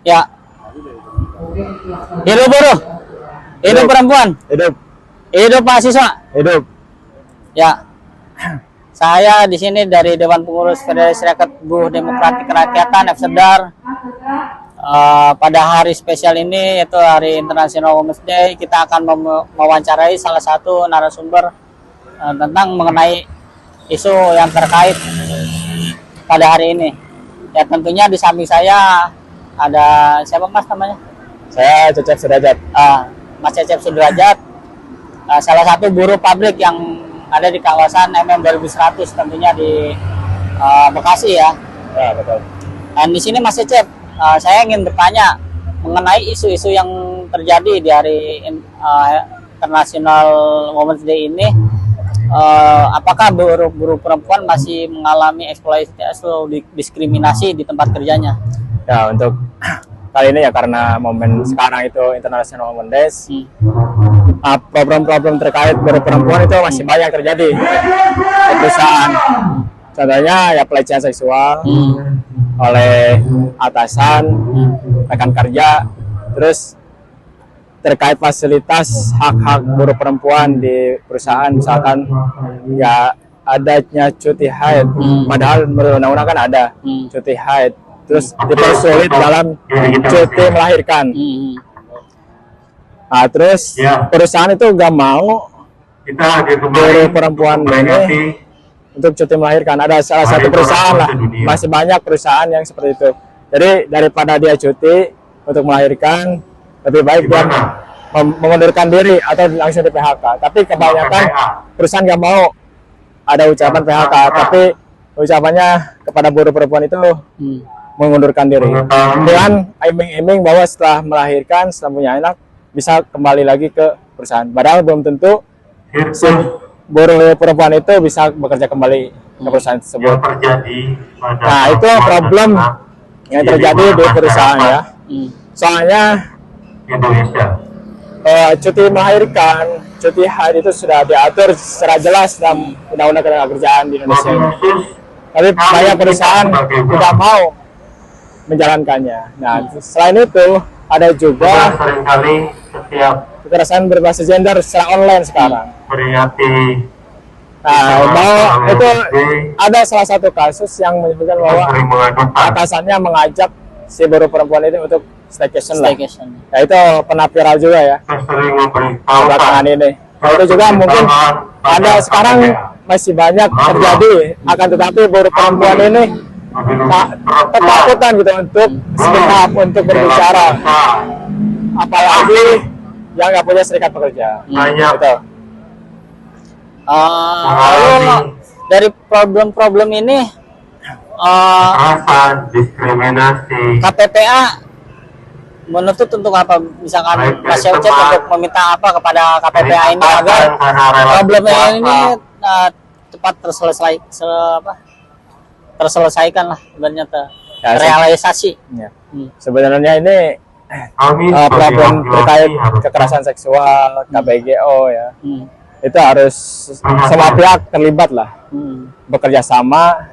Ya. Hidup buruh. Hidup perempuan. Hidup. Hidup mahasiswa. Hidup. Ya. Saya di sini dari Dewan Pengurus Federasi Serikat Buruh Demokratik Kerakyatan FSEDAR. Pada hari spesial ini, yaitu Hari International Women's Day, kita akan mewawancarai salah satu narasumber tentang mengenai isu yang terkait pada hari ini. Ya, tentunya di samping saya ada siapa Mas namanya? Saya Cecep Sudrajat. Mas Cecep Sudrajat, salah satu buruh pabrik yang ada di kawasan MM 2100, tentunya di Bekasi ya. Ya, betul. Dan di sini Mas Cecep, saya ingin bertanya mengenai isu-isu yang terjadi di Hari International Women's Day ini. Apakah buruh perempuan masih mengalami eksploitasi atau diskriminasi di tempat kerjanya? Ya, untuk kali ini ya karena momen sekarang itu International Women's Day, problem-problem terkait buruh perempuan itu masih banyak terjadi di perusahaan. Contohnya ya pelecehan seksual oleh atasan, rekan kerja, terus terkait fasilitas hak-hak buruh perempuan di perusahaan, misalkan ya adanya cuti haid, padahal menurut undang-undang kan ada cuti haid, terus dipersulit dalam cuti melahirkan. Nah, terus perusahaan itu nggak mau buruh perempuan ini untuk cuti melahirkan. Ada salah satu perusahaan lah, masih banyak perusahaan yang seperti itu. Jadi daripada dia cuti untuk melahirkan, lebih baik dia mengundurkan diri atau langsung di PHK. Tapi kebanyakan perusahaan nggak mau ada ucapan PHK, tapi ucapannya kepada buruh perempuan itu mengundurkan diri dengan iming-iming bahwa setelah melahirkan, setelah punya anak, bisa kembali lagi ke perusahaan. Padahal belum tentu si buruh perempuan itu bisa bekerja kembali ke perusahaan tersebut. Nah, itu problem yang terjadi di perusahaan ya. Soalnya cuti melahirkan, cuti haid itu sudah diatur secara jelas dalam Undang-Undang Ketenagakerjaan di Indonesia ini. Tapi banyak perusahaan tidak mau menjalankannya. Nah, selain itu ada juga kekerasan berbasis gender secara online sekarang. Nah, bahwa itu ada salah satu kasus yang menyebutkan bahwa atasannya mengajak si buruh perempuan itu untuk staycation lah. Nah, itu pernah viral juga ya belakangan ini. Nah, itu juga mungkin ada sekarang masih banyak terjadi, akan tetapi buruh perempuan ini ketakutan gitu untuk speak up, untuk berbicara, apalagi yang nggak punya serikat pekerja. Gitu. Lalu dari problem-problem ini, diskriminasi, KPPA menuntut untuk apa? Misalkan Mas Cecep untuk meminta apa kepada KPPA ini agar problemnya ini cepat terselesaikan lah, sebenarnya terrealisasi. Ya. Sebenarnya ini problem terkait kekerasan seksual, KBGO ya, itu harus semua pihak terlibat lah, bekerja sama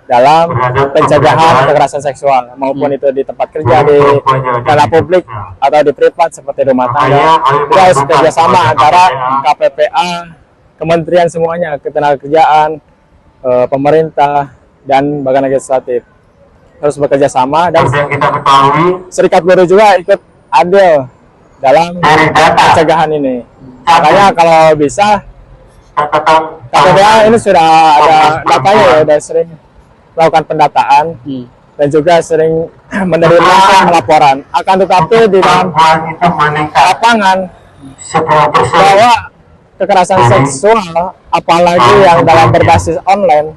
dalam pencegahan kekerasan seksual, maupun itu di tempat kerja, di dalam publik atau di privat seperti rumah tangga. Itu harus bekerja sama antara KPPA, kementerian semuanya, ketenagakerjaan, pemerintah, dan badan legislatif harus bekerja sama, dan serikat buruh juga ikut andil dalam pencegahan ini. Makanya kalau bisa KPPA ini sudah ada datanya ya, sudah sering melakukan pendataan dan juga sering menerima laporan. Akan tetapi di dalam lapangan bahwa kekerasan seksual, apalagi yang dalam berbasis online,